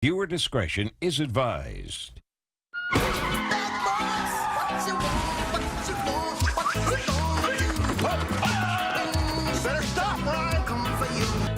Viewer discretion is advised.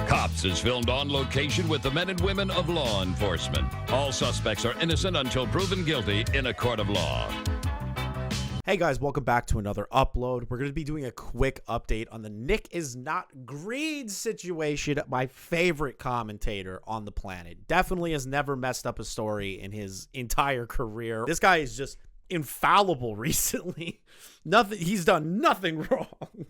Cops is filmed on location with the men and women of law enforcement. All suspects are innocent until proven guilty in a court of law. Hey guys, welcome back to another upload. We're going to be doing a quick update on the Nickisnotgreen situation, my favorite commentator on the planet. Definitely has never messed up a story in his entire career. This guy is just infallible recently. He's done nothing wrong.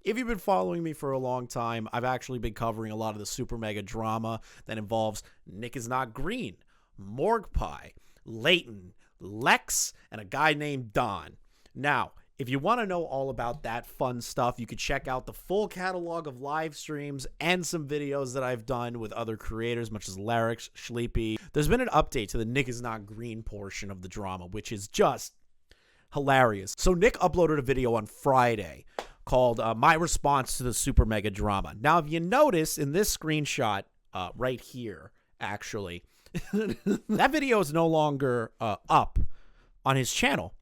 If you've been following me for a long time, I've actually been covering a lot of the SuperMega Drama that involves Nickisnotgreen, Morgue Pie, Leighton, Lex, and a guy named Don. Now, if you want to know all about that fun stuff, you can check out the full catalog of live streams and some videos that I've done with other creators, much as Larix, Sleepy. There's been an update to the Nickisnotgreen portion of the drama, which is just hilarious. So Nick uploaded a video on Friday called My Response to the SuperMega Drama. Now, if you notice in this screenshot right here, actually, that video is no longer up on his channel.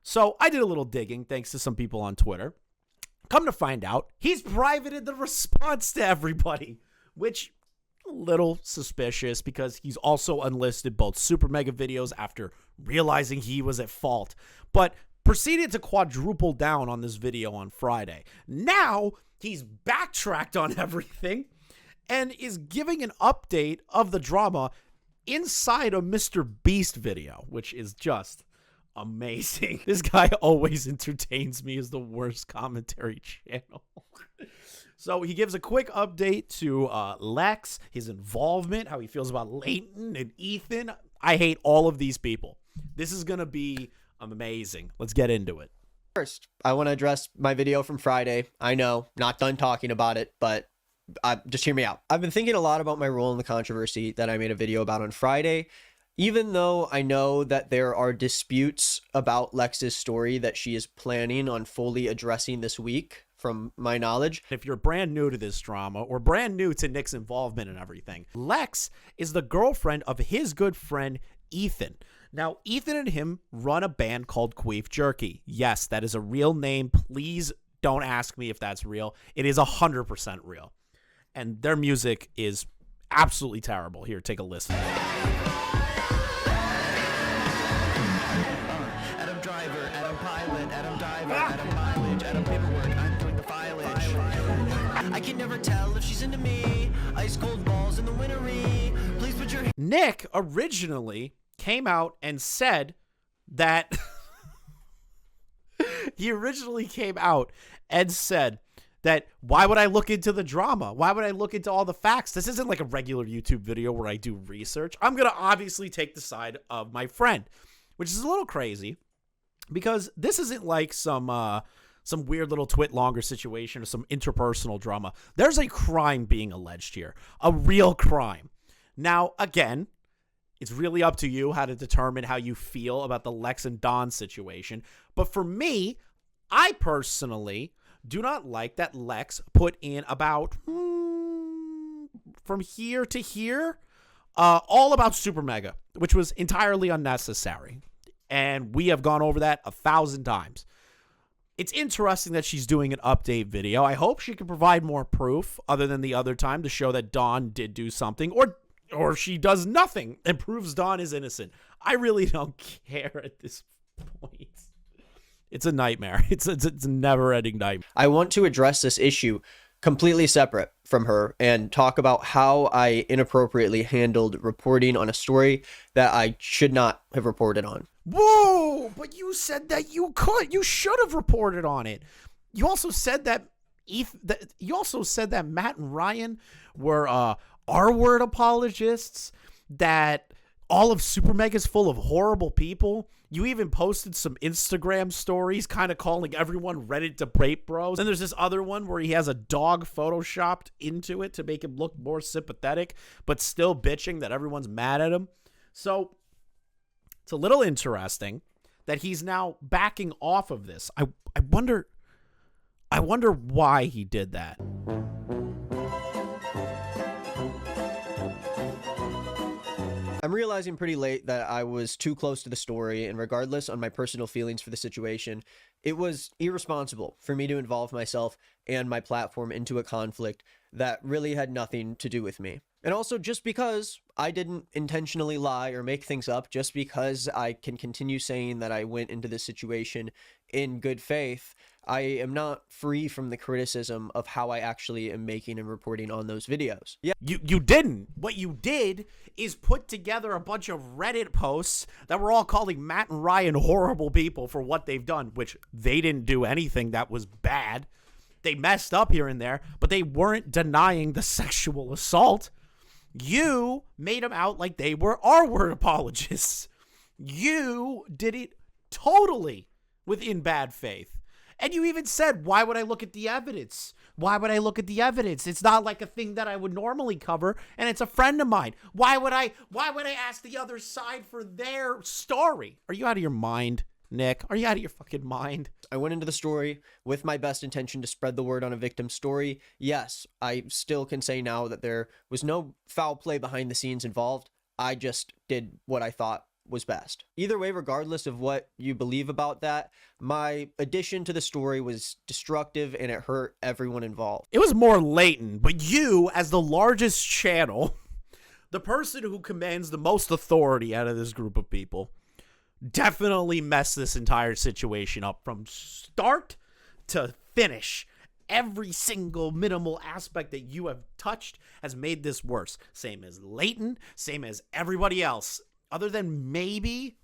So I did a little digging thanks to some people on Twitter. Come to find out, he's privated the response to everybody, which a little suspicious because he's also unlisted both SuperMega videos after realizing he was at fault, but proceeded to quadruple down on this video on Friday. Now he's backtracked on everything and is giving an update of the drama inside a Mr. Beast video, which is just amazing. This guy always entertains me as the worst commentary channel. So he gives a quick update to Lex, his involvement, how he feels about Leighton and Ethan. I hate all of these people. This is going to be amazing. Let's get into it. First, I want to address my video from Friday. I know, not done talking about it, but just hear me out. I've been thinking a lot about my role in the controversy that I made a video about on Friday. Even though I know that there are disputes about Lex's story that she is planning on fully addressing this week, from my knowledge. If you're brand new to this drama or brand new to Nick's involvement and everything, Lex is the girlfriend of his good friend, Ethan. Now, Ethan and him run a band called Queef Jerky. Yes, that is a real name. Please don't ask me if that's real. It is 100% real. And their music is absolutely terrible. Here, take a listen. Adam Driver, Adam Pilot, Adam Diver, Adam Mileage, Adam Paperwork, I'm doing the filage. I can never tell if she's into me. Ice cold balls in the wintery. Please put your... Nick originally came out and said that... He originally came out and said that why would I look into the drama? Why would I look into all the facts? This isn't like a regular YouTube video where I do research. I'm going to obviously take the side of my friend, which is a little crazy because this isn't like some weird little twit longer situation or some interpersonal drama. There's a crime being alleged here, a real crime. Now, again, it's really up to you how to determine how you feel about the Lex and Don situation. But for me, I personally do not like that Lex put in about from here to here, all about SuperMega, which was entirely unnecessary. And we have gone over that 1,000 times. It's interesting that she's doing an update video. I hope she can provide more proof other than the other time to show that Don did do something, or she does nothing and proves Don is innocent. I really don't care at this point. It's a nightmare. It's a never-ending nightmare. I want to address this issue completely separate from her and talk about how I inappropriately handled reporting on a story that I should not have reported on. Whoa! But you said that you could. You should have reported on it. You also said that Matt and Ryan were R-word apologists, that all of SuperMega is full of horrible people. You even posted some Instagram stories kind of calling everyone Reddit debate bros. And there's this other one where he has a dog photoshopped into it to make him look more sympathetic, but still bitching that everyone's mad at him. So it's a little interesting that he's now backing off of this. I wonder why he did that. I'm realizing pretty late that I was too close to the story, and regardless on my personal feelings for the situation, it was irresponsible for me to involve myself and my platform into a conflict that really had nothing to do with me. And also, just because I didn't intentionally lie or make things up, just because I can continue saying that I went into this situation in good faith, I am not free from the criticism of how I actually am making and reporting on those videos. Yeah. You didn't. What you did is put together a bunch of Reddit posts that were all calling Matt and Ryan horrible people for what they've done, which they didn't do anything that was bad. They messed up here and there, but they weren't denying the sexual assault. You made them out like they were R-word apologists. You did it totally within bad faith. And you even said, why would I look at the evidence? Why would I look at the evidence? It's not like a thing that I would normally cover, and it's a friend of mine. Why would I ask the other side for their story? Are you out of your mind, Nick? Are you out of your fucking mind? I went into the story with my best intention to spread the word on a victim's story. Yes, I still can say now that there was no foul play behind the scenes involved. I just did what I thought was best. Either way, regardless of what you believe about that, my addition to the story was destructive and it hurt everyone involved. It was more latent, but you, as the largest channel, the person who commands the most authority out of this group of people, definitely messed this entire situation up from start to finish. Every single minimal aspect that you have touched has made this worse. Same as Leighton, same as everybody else. Other than maybe...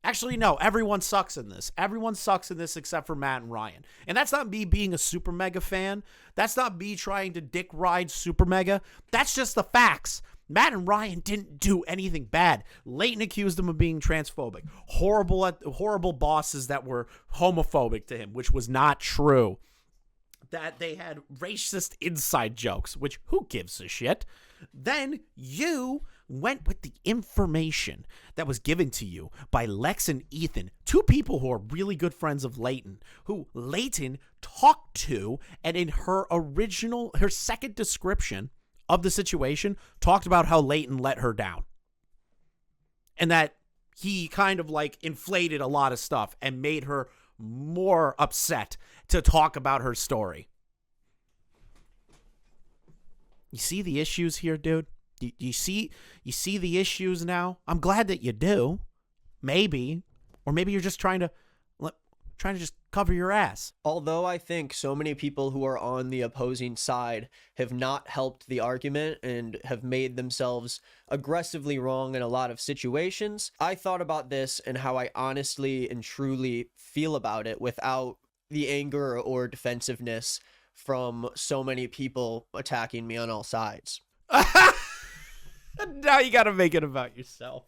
Actually, no, everyone sucks in this. Everyone sucks in this except for Matt and Ryan. And that's not me being a SuperMega fan. That's not me trying to dick ride SuperMega. That's just the facts. Matt and Ryan didn't do anything bad. Leighton accused him of being transphobic. Horrible bosses that were homophobic to him, which was not true. That they had racist inside jokes, which who gives a shit? Then you went with the information that was given to you by Lex and Ethan, two people who are really good friends of Leighton, who Leighton talked to, and in her second description of the situation, talked about how Leighton let her down. And that he kind of like inflated a lot of stuff and made her more upset to talk about her story. You see the issues here, dude? You see the issues now? I'm glad that you do. Maybe. Or maybe you're just trying to just cover your ass. Although I think so many people who are on the opposing side have not helped the argument and have made themselves aggressively wrong in a lot of situations, I thought about this and how I honestly and truly feel about it without the anger or defensiveness from so many people attacking me on all sides. Now you gotta make it about yourself.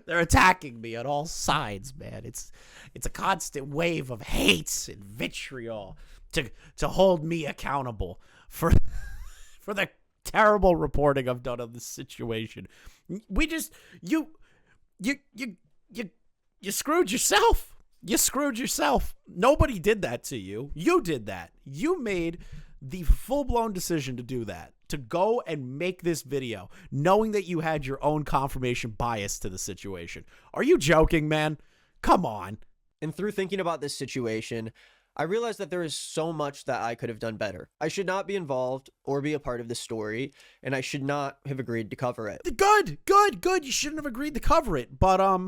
They're attacking me on all sides, man. It's a constant wave of hates and vitriol to hold me accountable for the terrible reporting I've done on this situation. We just you screwed yourself. You screwed yourself. Nobody did that to you. You did that. You made the full-blown decision to do that, to go and make this video, knowing that you had your own confirmation bias to the situation. Are you joking, man? Come on. And through thinking about this situation, I realized that there is so much that I could have done better. I should not be involved or be a part of this story, and I should not have agreed to cover it. Good. You shouldn't have agreed to cover it, but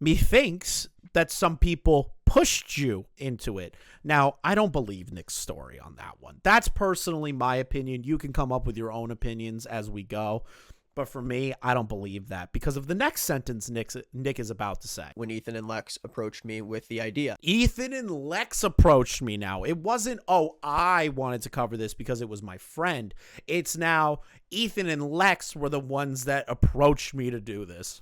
methinks that some people pushed you into it. Now, I don't believe Nick's story on that one. That's personally my opinion. You can come up with your own opinions as we go. But for me, I don't believe that because of the next sentence Nick is about to say. When Ethan and Lex approached me with the idea. Ethan and Lex approached me now. It wasn't, oh, I wanted to cover this because it was my friend. It's now Ethan and Lex were the ones that approached me to do this.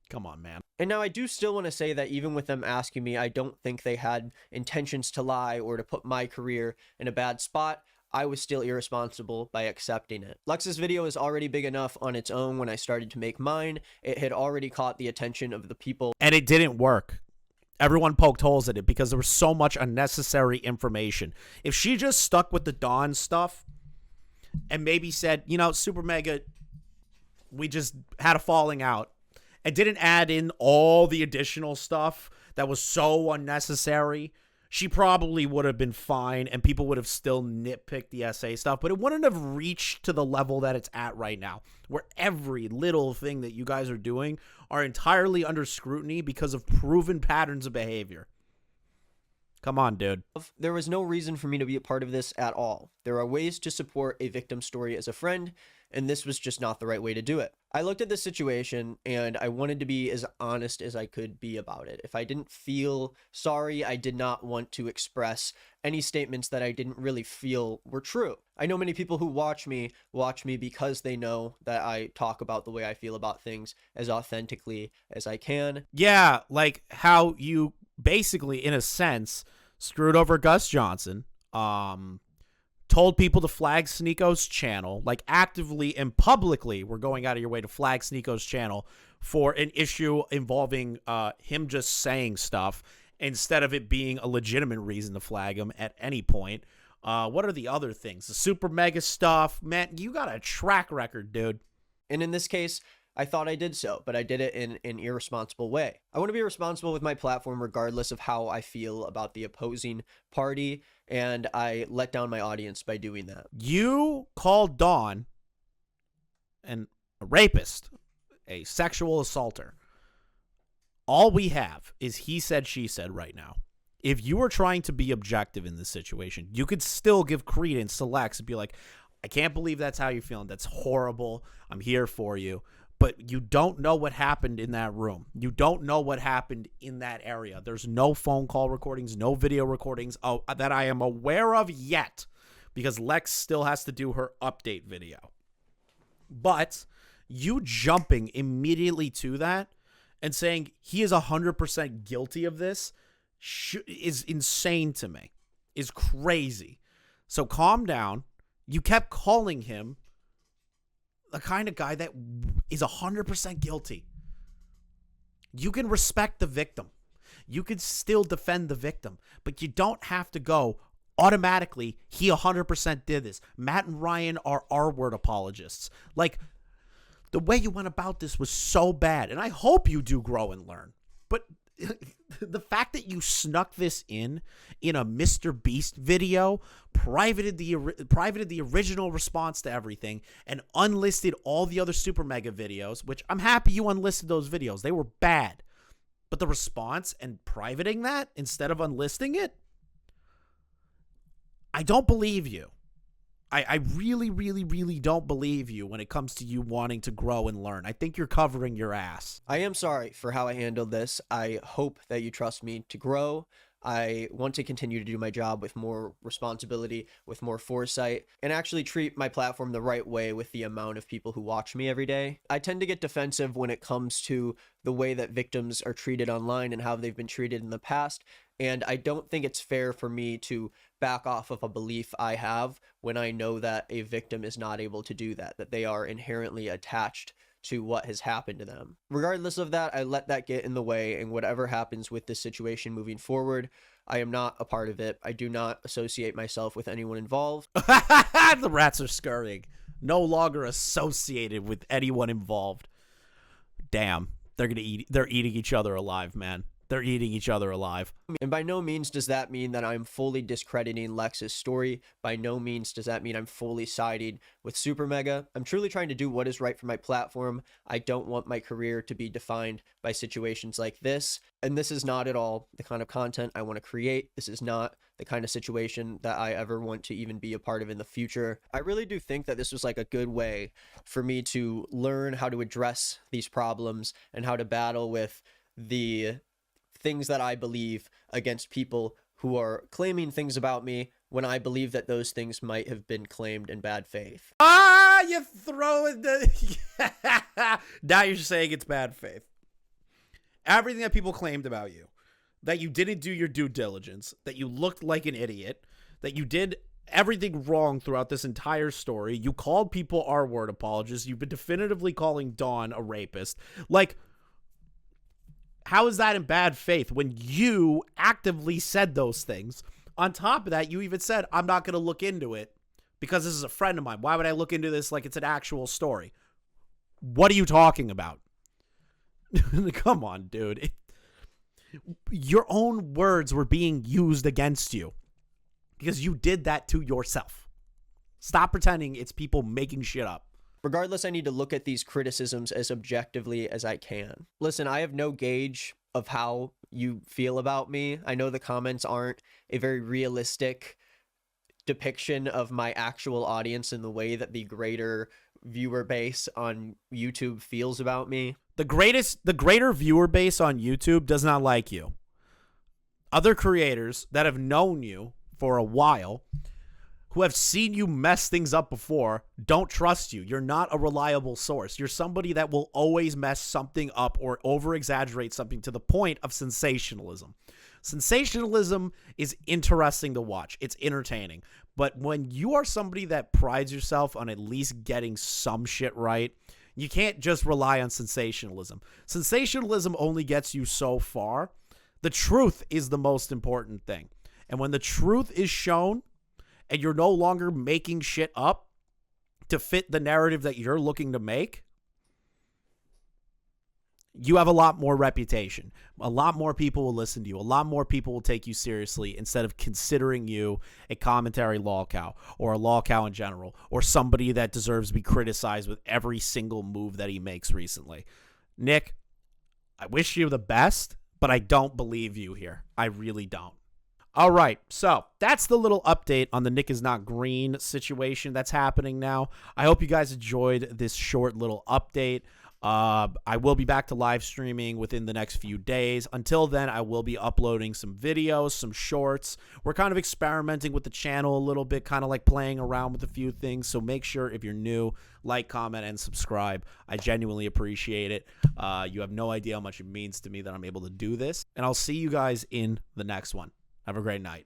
Come on, man. And now I do still want to say that even with them asking me, I don't think they had intentions to lie or to put my career in a bad spot. I was still irresponsible by accepting it. Lex's video is already big enough on its own. When I started to make mine, it had already caught the attention of the people. And it didn't work. Everyone poked holes in it because there was so much unnecessary information. If she just stuck with the Dawn stuff, and maybe said, you know, Super Mega, we just had a falling out, and didn't add in all the additional stuff that was so unnecessary, she probably would have been fine and people would have still nitpicked the SA stuff, but it wouldn't have reached to the level that it's at right now, where every little thing that you guys are doing are entirely under scrutiny because of proven patterns of behavior. Come on, dude. There was no reason for me to be a part of this at all. There are ways to support a victim story as a friend, and this was just not the right way to do it. I looked at this situation and I wanted to be as honest as I could be about it. If I didn't feel sorry, I did not want to express any statements that I didn't really feel were true. I know many people who watch me because they know that I talk about the way I feel about things as authentically as I can. Yeah, like how you basically, in a sense, screwed over Gus Johnson, told people to flag Sneako's channel, like actively and publicly we're going out of your way to flag Sneako's channel for an issue involving him just saying stuff instead of it being a legitimate reason to flag him at any point. What are the other things? The Super Mega stuff. Man, you got a track record, dude. And in this case, I thought I did so, but I did it in an irresponsible way. I want to be responsible with my platform regardless of how I feel about the opposing party, and I let down my audience by doing that. You called Dawn a rapist, a sexual assaulter. All we have is he said, she said right now. If you were trying to be objective in this situation, you could still give credence to Lex and be like, I can't believe that's how you're feeling. That's horrible. I'm here for you. But you don't know what happened in that room. You don't know what happened in that area. There's no phone call recordings, no video recordings that I am aware of yet, because Lex still has to do her update video. But you jumping immediately to that and saying he is 100% guilty of this is insane to me, is crazy. So calm down. You kept calling him the kind of guy that is 100% guilty. You can respect the victim. You can still defend the victim, but you don't have to go automatically, he 100% did this. Matt and Ryan are R-word apologists. Like, the way you went about this was so bad, and I hope you do grow and learn. But the fact that you snuck this in a Mr. Beast video, privated the original response to everything, and unlisted all the other Super Mega videos, which I'm happy you unlisted those videos. They were bad. But the response and privating that instead of unlisting it, I don't believe you. I really, really, really don't believe you when it comes to you wanting to grow and learn. I think you're covering your ass. I am sorry for how I handled this. I hope that you trust me to grow. I want to continue to do my job with more responsibility, with more foresight, and actually treat my platform the right way with the amount of people who watch me every day. I tend to get defensive when it comes to the way that victims are treated online and how they've been treated in the past. And I don't think it's fair for me to back off of a belief I have when I know that a victim is not able to do that, that they are inherently attached to what has happened to them. Regardless of that, I let that get in the way, and whatever happens with this situation moving forward, I am not a part of it. I do not associate myself with anyone involved. The rats are scurrying. No longer associated with anyone involved. Damn. They're eating each other alive, man. They're eating each other alive. And by no means does that mean that I'm fully discrediting Lex's story. By no means does that mean I'm fully siding with Super Mega. I'm truly trying to do what is right for my platform. I don't want my career to be defined by situations like this. And this is not at all the kind of content I want to create. This is not the kind of situation that I ever want to even be a part of in the future. I really do think that this was like a good way for me to learn how to address these problems and how to battle with the things that I believe against people who are claiming things about me when I believe that those things might have been claimed in bad faith. Ah, you throw it. Now you're saying it's bad faith. Everything that people claimed about you, that you didn't do your due diligence, that you looked like an idiot, that you did everything wrong throughout this entire story. You called people R-word apologists. You've been definitively calling Dawn a rapist. Like, how is that in bad faith when you actively said those things? On top of that, you even said, I'm not going to look into it because this is a friend of mine. Why would I look into this like it's an actual story? What are you talking about? Come on, dude. Your own words were being used against you because you did that to yourself. Stop pretending it's people making shit up. Regardless, I need to look at these criticisms as objectively as I can. Listen, I have no gauge of how you feel about me. I know the comments aren't a very realistic depiction of my actual audience in the way that the greater viewer base on YouTube feels about me. The greater viewer base on YouTube does not like you. Other creators that have known you for a while, who have seen you mess things up before, don't trust you. You're not a reliable source. You're somebody that will always mess something up or over-exaggerate something to the point of sensationalism. Sensationalism is interesting to watch. It's entertaining. But when you are somebody that prides yourself on at least getting some shit right, you can't just rely on sensationalism. Sensationalism only gets you so far. The truth is the most important thing. And when the truth is shown and you're no longer making shit up to fit the narrative that you're looking to make, you have a lot more reputation. A lot more people will listen to you. A lot more people will take you seriously instead of considering you a commentary lolcow or a lolcow in general or somebody that deserves to be criticized with every single move that he makes recently. Nick, I wish you the best, but I don't believe you here. I really don't. All right, so that's the little update on the Nick is not green situation that's happening now. I hope you guys enjoyed this short little update. I will be back to live streaming within the next few days. Until then, I will be uploading some videos, some shorts. We're kind of experimenting with the channel a little bit, kind of like playing around with a few things. So make sure if you're new, like, comment, and subscribe. I genuinely appreciate it. You have no idea how much it means to me that I'm able to do this. And I'll see you guys in the next one. Have a great night.